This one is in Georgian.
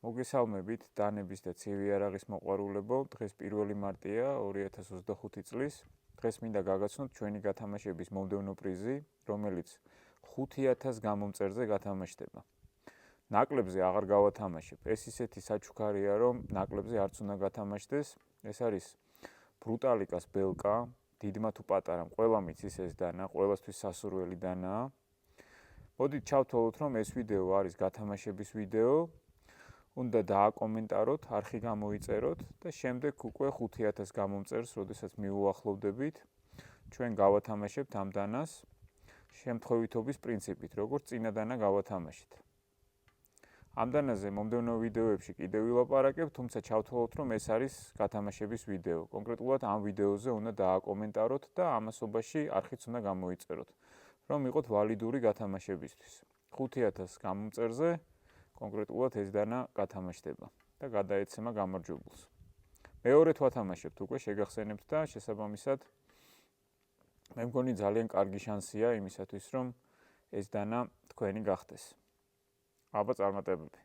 მოგესალმებით დანების და ცივი არაღის მოყვარულებო. დღეს 1 მარტია 2025 წლის. დღეს მინდა გაგაცნოთ ჩვენი გათამაშების მომდევნო პრიზი, რომელიც 5000 გამომწერზე გათამაშდება. ნაკლებზე აღარ გავათამაშებ. ეს ისეთი საჩუქარია, რომ ნაკლებზე არც უნდა გათამაშდეს. ეს არის ბრუტალიკას ბელკა, დიდმა თუ პატარამ, ყველა მიცის ეს დანა, ყველასთვის სასურველი დანაა. მოდით ჩავთვალოთ, რომ ეს ვიდეო არის გათამაშების ვიდეო. უნდა დააკომენტაროთ, არხი გამოიწეროთ და შემდეგ უკვე 5000 გამომწერს, როდესაც მიუახლოვდებით, ჩვენ გავათამაშებთ ამ დანას შემთხვევითობის პრინციპით, როგორც წინა დანა გავათამაშეთ. ამ დანაზე მომდევნო ვიდეოებში კიდევ ვილაპარაკებ, თუმცა ჩავთვალოთ, რომ ეს არის გათამაშების ვიდეო. კონკრეტულად ამ ვიდეოზე უნდა დააკომენტაროთ და ამასობაში არხიც უნდა გამოიწეროთ, რომ იყოთ ვალიდური გათამაშებისთვის. 5000 გამომწერზე კონკრეტულად ეს დანა გათამაშდება და გადაეცემა გამარჯვებულს. მეორედ ვათამაშებთ უკვე შეგახსენებთ და შესაბამისად მე მგონი ძალიან კარგი შანსია იმისათვის, რომ ეს დანა თქვენი გახდეს. აბა წარმატებები.